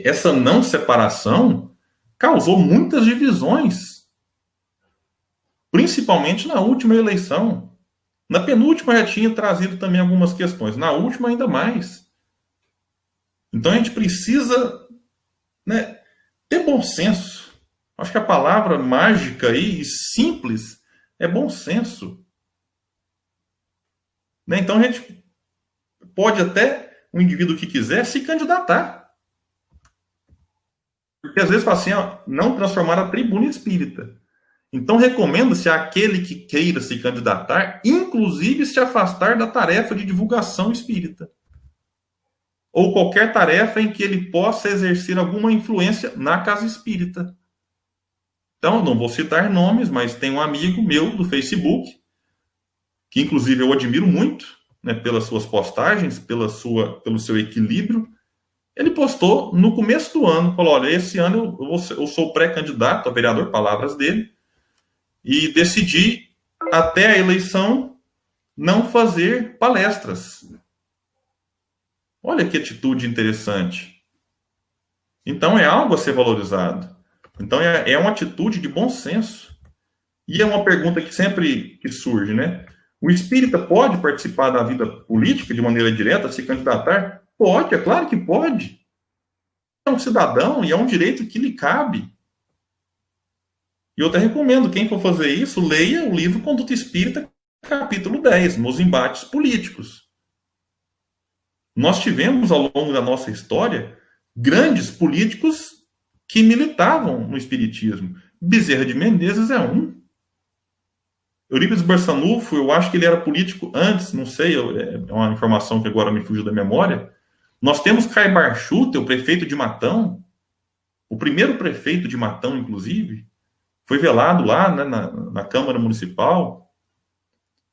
essa não separação causou muitas divisões, principalmente na última eleição. Na penúltima já tinha trazido também algumas questões, na última ainda mais. Então a gente precisa, né, ter bom senso. Acho que a palavra mágica e simples é bom senso. Né? Então a gente pode até, o indivíduo que quiser, se candidatar. Porque às vezes fala assim, não transformar a tribuna espírita. Então recomenda-se àquele que queira se candidatar, inclusive se afastar da tarefa de divulgação espírita. Ou qualquer tarefa em que ele possa exercer alguma influência na casa espírita. Então, não vou citar nomes, mas tem um amigo meu do Facebook, que inclusive eu admiro muito, né, pelas suas postagens, pelo seu equilíbrio. Ele postou no começo do ano, falou, olha, esse ano eu sou pré-candidato a vereador, palavras dele, e decidi, até a eleição, não fazer palestras. Olha que atitude interessante. Então, é algo a ser valorizado. Então, é uma atitude de bom senso. E é uma pergunta que sempre que surge, né? O espírita pode participar da vida política de maneira direta, se candidatar? Pode, é claro que pode. É um cidadão e é um direito que lhe cabe. E eu até recomendo, quem for fazer isso, leia o livro Conduta Espírita, capítulo 10, nos embates políticos. Nós tivemos, ao longo da nossa história, grandes políticos que militavam no espiritismo. Bezerra de Menezes é um. Eurípides Barçanufo, eu acho que ele era político antes, não sei, é uma informação que agora me fugiu da memória. Nós temos Caio Barchuta, o prefeito de Matão, o primeiro prefeito de Matão, inclusive, foi velado lá, né, na Câmara Municipal.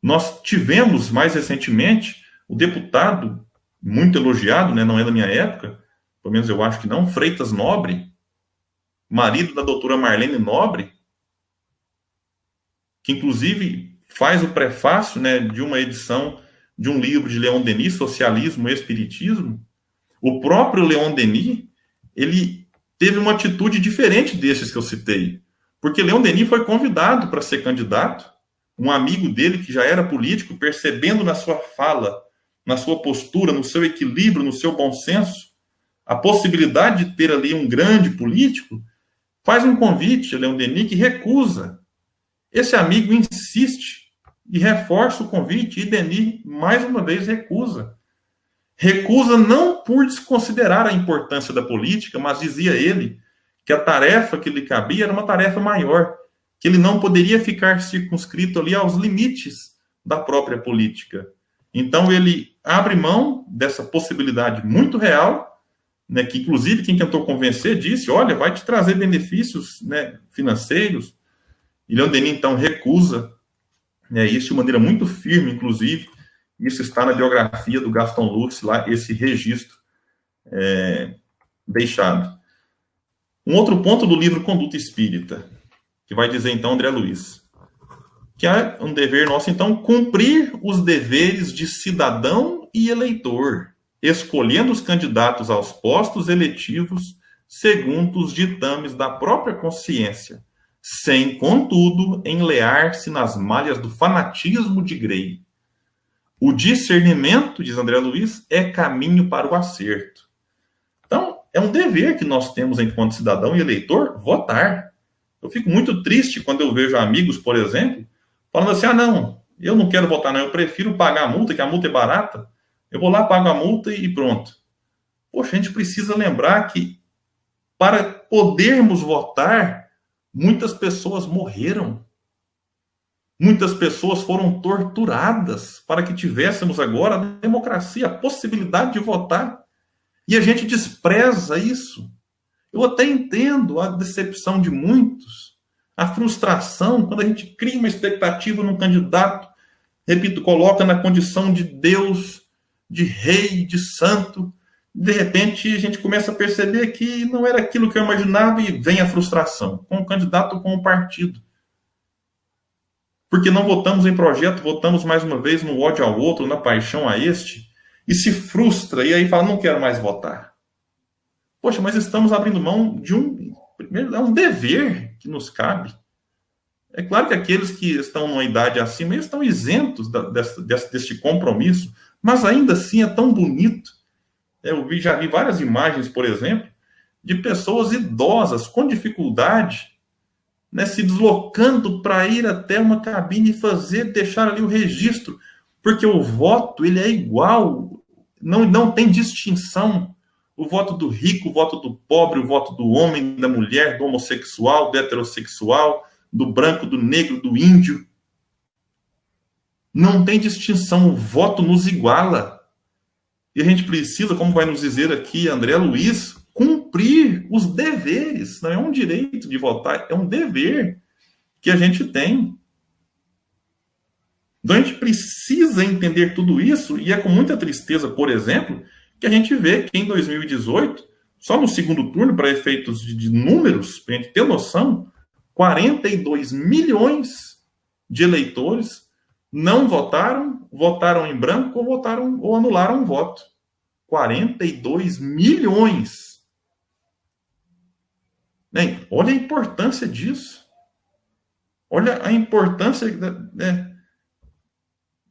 Nós tivemos, mais recentemente, o deputado, muito elogiado, né, não é da minha época, pelo menos eu acho que não, Freitas Nobre, marido da doutora Marlene Nobre, que inclusive faz o prefácio, né, de uma edição de um livro de Leon Denis, Socialismo e Espiritismo. O próprio Leon Denis, ele teve uma atitude diferente desses que eu citei, porque Leon Denis foi convidado para ser candidato, um amigo dele que já era político, percebendo na sua fala, na sua postura, no seu equilíbrio, no seu bom senso, a possibilidade de ter ali um grande político, faz um convite a Leon Denis que recusa. Esse amigo insiste e reforça o convite, e Denis, mais uma vez, recusa. Recusa não por desconsiderar a importância da política, mas dizia ele que a tarefa que lhe cabia era uma tarefa maior, que ele não poderia ficar circunscrito ali aos limites da própria política. Então ele abre mão dessa possibilidade muito real, né, que inclusive quem tentou convencer disse, olha, vai te trazer benefícios, né, financeiros. E Leon Denis, então, recusa, né, isso de maneira muito firme, inclusive, isso está na biografia do Gaston Lutz, lá, esse registro deixado. Um outro ponto do livro Conduta Espírita, que vai dizer, então, André Luiz, que é um dever nosso, então, cumprir os deveres de cidadão e eleitor, escolhendo os candidatos aos postos eletivos segundo os ditames da própria consciência, sem, contudo, enlear-se nas malhas do fanatismo de Grey. O discernimento, diz André Luiz, é caminho para o acerto. Então, é um dever que nós temos enquanto cidadão e eleitor votar. Eu fico muito triste quando eu vejo amigos, por exemplo, falando assim, não, eu não quero votar não, eu prefiro pagar a multa, que a multa é barata, eu vou lá, pago a multa e pronto. Poxa, a gente precisa lembrar que para podermos votar, muitas pessoas morreram. Muitas pessoas foram torturadas para que tivéssemos agora a democracia, a possibilidade de votar. E a gente despreza isso. Eu até entendo a decepção de muitos, a frustração, quando a gente cria uma expectativa num candidato, repito, coloca na condição de Deus, de rei, de santo, de repente a gente começa a perceber que não era aquilo que eu imaginava e vem a frustração, com o candidato ou com o partido. Porque não votamos em projeto, votamos mais uma vez no ódio ao outro, na paixão a este, e se frustra, e aí fala, não quero mais votar. Poxa, mas estamos abrindo mão de primeiro, é um dever que nos cabe. É claro que aqueles que estão numa idade acima, eles estão isentos deste compromisso, mas ainda assim é tão bonito. Eu já vi várias imagens, por exemplo, de pessoas idosas com dificuldade, né, se deslocando para ir até uma cabine e deixar ali o registro, porque o voto ele é igual, não tem distinção. O voto do rico, o voto do pobre, o voto do homem, da mulher, do homossexual, do heterossexual, do branco, do negro, do índio. Não tem distinção, o voto nos iguala. E a gente precisa, como vai nos dizer aqui André Luiz, cumprir os deveres. Não é um direito de votar, é um dever que a gente tem. Então a gente precisa entender tudo isso, e é com muita tristeza, por exemplo, que a gente vê que em 2018, só no segundo turno, para efeitos de números, para a gente ter noção, 42 milhões de eleitores não votaram, votaram em branco ou anularam um voto. 42 milhões. Olha a importância disso. Olha a importância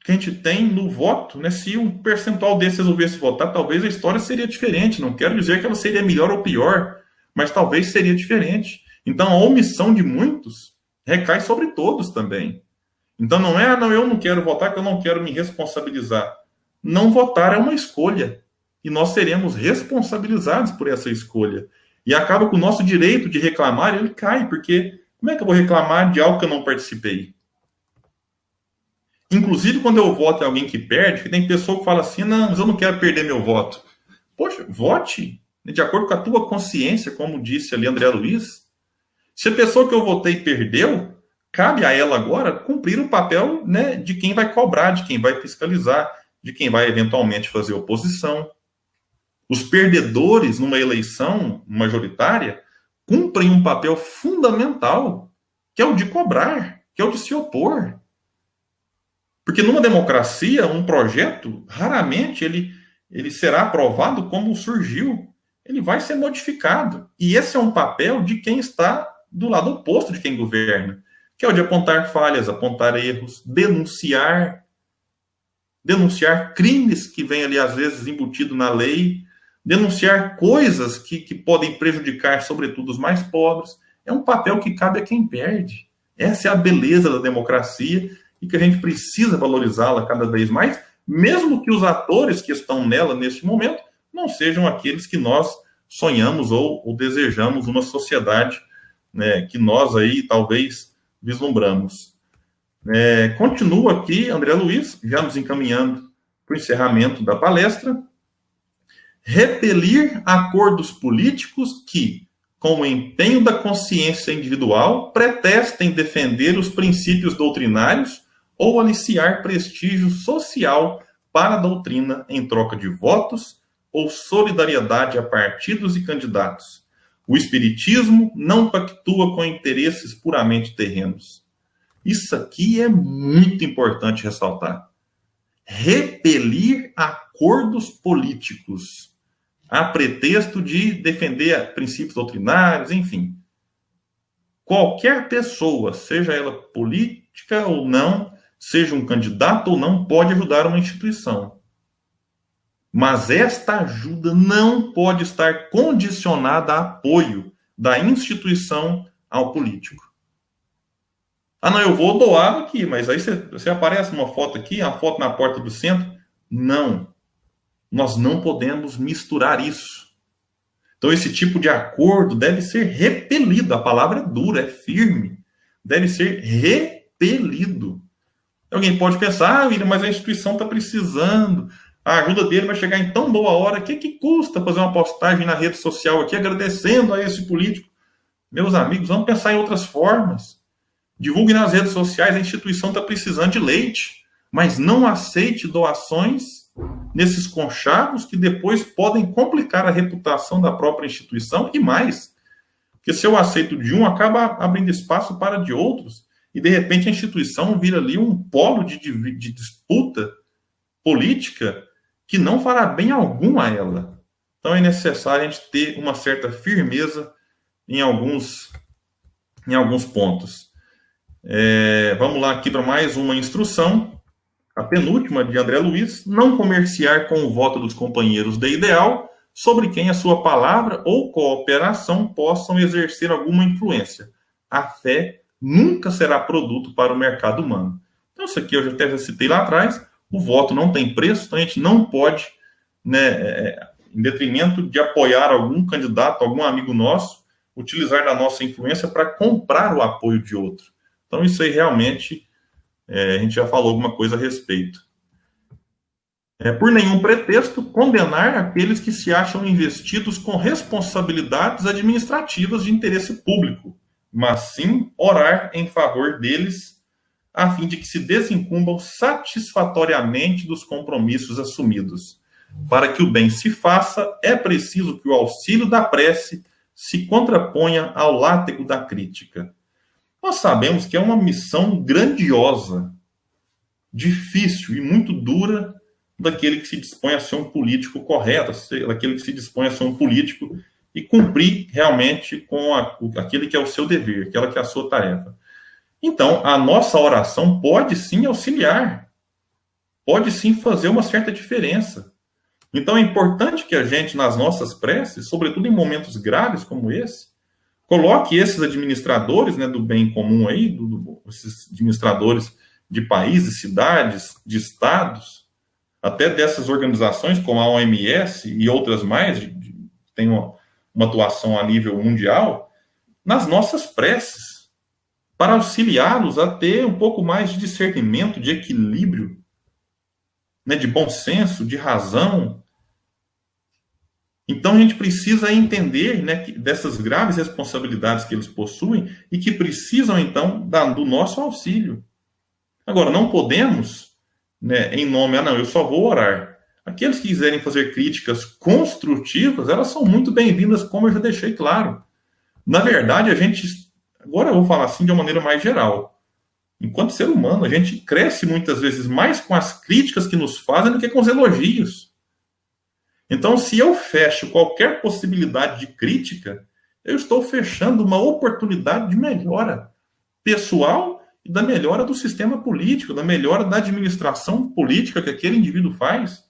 que a gente tem no voto. Se um percentual desse resolvesse votar, talvez a história seria diferente. Não quero dizer que ela seria melhor ou pior, mas talvez seria diferente. Então, a omissão de muitos recai sobre todos também. Então, não é, eu não quero votar, que eu não quero me responsabilizar. Não votar é uma escolha. E nós seremos responsabilizados por essa escolha. E acaba que o nosso direito de reclamar, ele cai, porque como é que eu vou reclamar de algo que eu não participei? Inclusive, quando eu voto em alguém que perde, que tem pessoa que fala assim, não, mas eu não quero perder meu voto. Poxa, vote de acordo com a tua consciência, como disse ali André Luiz. Se a pessoa que eu votei perdeu, cabe a ela agora cumprir o papel, de quem vai cobrar, de quem vai fiscalizar, de quem vai eventualmente fazer oposição. Os perdedores numa eleição majoritária cumprem um papel fundamental, que é o de cobrar, que é o de se opor. Porque numa democracia, um projeto, raramente ele será aprovado como surgiu. Ele vai ser modificado. E esse é um papel de quem está do lado oposto de quem governa, que é o de apontar falhas, apontar erros, denunciar crimes que vêm ali, às vezes, embutido na lei, denunciar coisas que podem prejudicar, sobretudo, os mais pobres. É um papel que cabe a quem perde. Essa é a beleza da democracia e que a gente precisa valorizá-la cada vez mais, mesmo que os atores que estão nela neste momento não sejam aqueles que nós sonhamos ou desejamos uma sociedade, que nós aí talvez vislumbramos. Continua aqui, André Luiz, já nos encaminhando para o encerramento da palestra. Repelir acordos políticos que, com o empenho da consciência individual, pretestem defender os princípios doutrinários ou aliciar prestígio social para a doutrina em troca de votos ou solidariedade a partidos e candidatos. O espiritismo não pactua com interesses puramente terrenos. Isso aqui é muito importante ressaltar. Repelir acordos políticos a pretexto de defender princípios doutrinários, enfim. Qualquer pessoa, seja ela política ou não, seja um candidato ou não, pode ajudar uma instituição. Mas esta ajuda não pode estar condicionada a apoio da instituição ao político. Não, eu vou doar aqui, mas aí você aparece uma foto aqui, uma foto na porta do centro. Não. Nós não podemos misturar isso. Então, esse tipo de acordo deve ser repelido. A palavra é dura, é firme. Deve ser repelido. Alguém pode pensar, William, mas a instituição está precisando. A ajuda dele vai chegar em tão boa hora. O que custa fazer uma postagem na rede social aqui agradecendo a esse político? Meus amigos, vamos pensar em outras formas. Divulgue nas redes sociais, a instituição está precisando de leite. Mas não aceite doações nesses conchavos que depois podem complicar a reputação da própria instituição e mais. Porque se eu aceito de um, acaba abrindo espaço para de outros. E, de repente, a instituição vira ali um polo de disputa política que não fará bem algum a ela. Então, é necessário a gente ter uma certa firmeza em alguns pontos. Vamos lá aqui para mais uma instrução. A penúltima, de André Luiz: não comerciar com o voto dos companheiros de ideal sobre quem a sua palavra ou cooperação possam exercer alguma influência. A fé nunca será produto para o mercado humano. Então, isso aqui eu já até citei lá atrás. O voto não tem preço, então a gente não pode, em detrimento de apoiar algum candidato, algum amigo nosso, utilizar da nossa influência para comprar o apoio de outro. Então, isso aí realmente a gente já falou alguma coisa a respeito. Por nenhum pretexto, condenar aqueles que se acham investidos com responsabilidades administrativas de interesse público, mas sim orar em favor deles, a fim de que se desincumbam satisfatoriamente dos compromissos assumidos. Para que o bem se faça, é preciso que o auxílio da prece se contraponha ao látego da crítica. Nós sabemos que é uma missão grandiosa, difícil e muito dura daquele que se dispõe a ser um político correto, daquele que se dispõe a ser um político e cumprir realmente com aquele que é o seu dever, aquela que é a sua tarefa. Então, a nossa oração pode sim auxiliar, pode sim fazer uma certa diferença. Então, é importante que a gente, nas nossas preces, sobretudo em momentos graves como esse, coloque esses administradores, né, do bem comum aí, esses administradores de países, cidades, de estados, até dessas organizações como a OMS e outras mais, que têm uma atuação a nível mundial, nas nossas preces, para auxiliá-los a ter um pouco mais de discernimento, de equilíbrio, né, de bom senso, de razão. Então a gente precisa entender, né, dessas graves responsabilidades que eles possuem e que precisam, então, do nosso auxílio. Agora, não podemos, né, em nome, não, eu só vou orar. Aqueles que quiserem fazer críticas construtivas, elas são muito bem-vindas, como eu já deixei claro. Na verdade, agora eu vou falar assim de uma maneira mais geral. Enquanto ser humano, a gente cresce muitas vezes mais com as críticas que nos fazem do que com os elogios. Então, se eu fecho qualquer possibilidade de crítica, eu estou fechando uma oportunidade de melhora pessoal e da melhora do sistema político, da melhora da administração política que aquele indivíduo faz.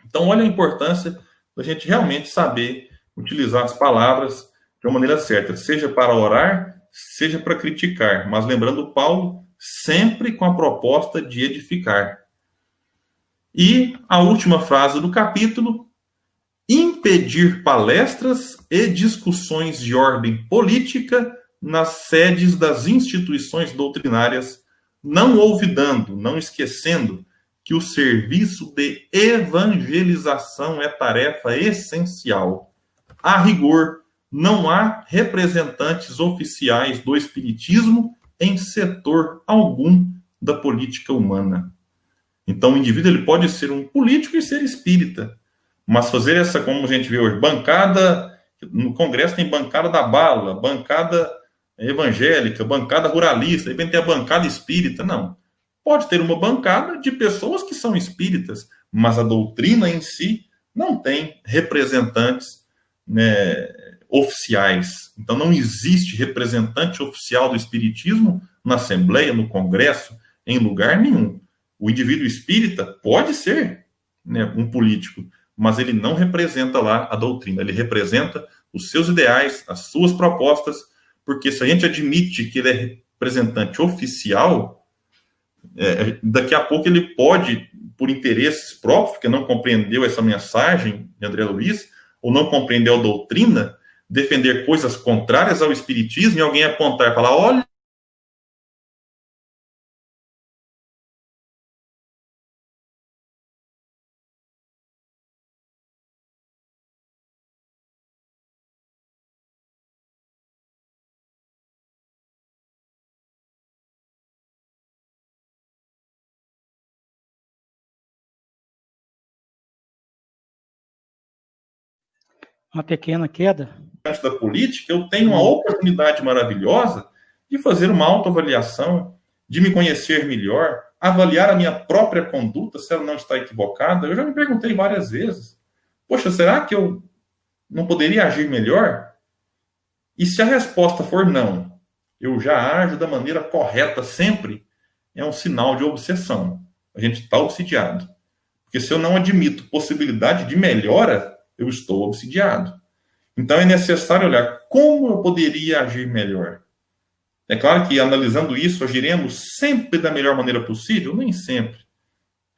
Então, olha a importância da gente realmente saber utilizar as palavras de uma maneira certa, seja para orar, seja para criticar, mas lembrando Paulo, sempre com a proposta de edificar. E a última frase do capítulo: impedir palestras e discussões de ordem política nas sedes das instituições doutrinárias, não olvidando, não esquecendo que o serviço de evangelização é tarefa essencial. A rigor, não há representantes oficiais do espiritismo em setor algum da política humana. Então, o indivíduo ele pode ser um político e ser espírita, mas fazer essa, como a gente vê hoje, bancada, no Congresso tem bancada da bala, bancada evangélica, bancada ruralista, de repente tem a bancada espírita, não. Pode ter uma bancada de pessoas que são espíritas, mas a doutrina em si não tem representantes, né, oficiais. Então, não existe representante oficial do espiritismo na Assembleia, no Congresso, em lugar nenhum. O indivíduo espírita pode ser, né, um político, mas ele não representa lá a doutrina, ele representa os seus ideais, as suas propostas, porque se a gente admite que ele é representante oficial, daqui a pouco ele pode, por interesses próprios, porque não compreendeu essa mensagem de André Luiz, ou não compreendeu a doutrina, defender coisas contrárias ao espiritismo e alguém apontar e falar, olha, Uma pequena queda. Da política, eu tenho uma oportunidade maravilhosa de fazer uma autoavaliação, de me conhecer melhor, avaliar a minha própria conduta, se ela não está equivocada. Eu já me perguntei várias vezes, poxa, será que eu não poderia agir melhor? E se a resposta for não, eu já ajo da maneira correta sempre, é um sinal de obsessão. A gente está obsidiado. Porque se eu não admito possibilidade de melhora, eu estou obsidiado. Então é necessário olhar como eu poderia agir melhor. É claro que, analisando isso, agiremos sempre da melhor maneira possível? Nem sempre.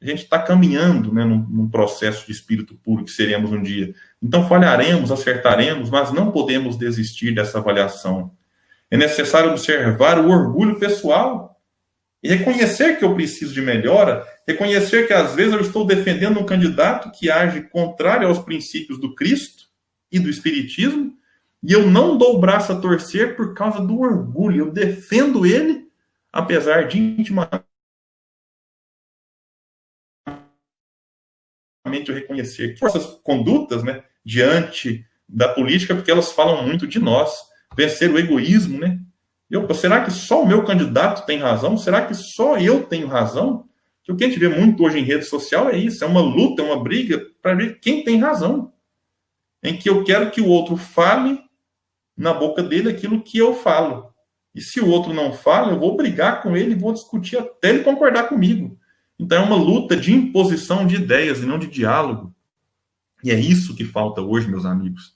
A gente está caminhando, né, num processo de espírito puro que seremos um dia. Então falharemos, acertaremos, mas não podemos desistir dessa avaliação. É necessário observar o orgulho pessoal e reconhecer que eu preciso de melhora, reconhecer que às vezes eu estou defendendo um candidato que age contrário aos princípios do Cristo e do Espiritismo, e eu não dou o braço a torcer por causa do orgulho, eu defendo ele apesar de intimamente eu reconhecer que essas condutas, né, diante da política, porque elas falam muito de nós, vencer o egoísmo, né? Será que só o meu candidato tem razão? Será que só eu tenho razão? Que o que a gente vê muito hoje em rede social é isso, é uma luta, é uma briga para ver quem tem razão. Em que eu quero que o outro fale na boca dele aquilo que eu falo. E se o outro não fala, eu vou brigar com ele, vou discutir até ele concordar comigo. Então é uma luta de imposição de ideias e não de diálogo. E é isso que falta hoje, meus amigos.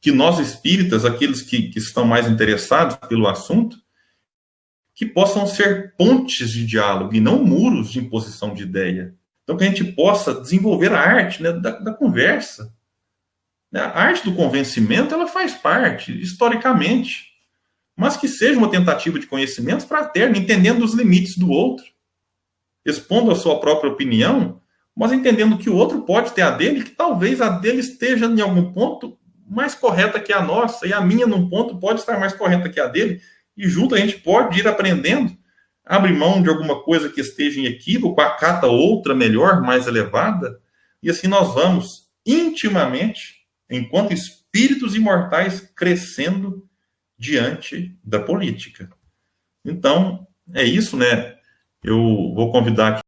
Que nós espíritas, aqueles que estão mais interessados pelo assunto, que possam ser pontes de diálogo e não muros de imposição de ideia. Então que a gente possa desenvolver a arte, né, da conversa. A arte do convencimento, ela faz parte, historicamente, mas que seja uma tentativa de conhecimento fraterno, entendendo os limites do outro, expondo a sua própria opinião, mas entendendo que o outro pode ter a dele, que talvez a dele esteja em algum ponto mais correta que a nossa, e a minha num ponto pode estar mais correta que a dele, e junto a gente pode ir aprendendo, abre mão de alguma coisa que esteja em equívoco, acata outra melhor, mais elevada, e assim nós vamos intimamente, enquanto espíritos imortais, crescendo diante da política. Então, é isso, né? Eu vou convidar aqui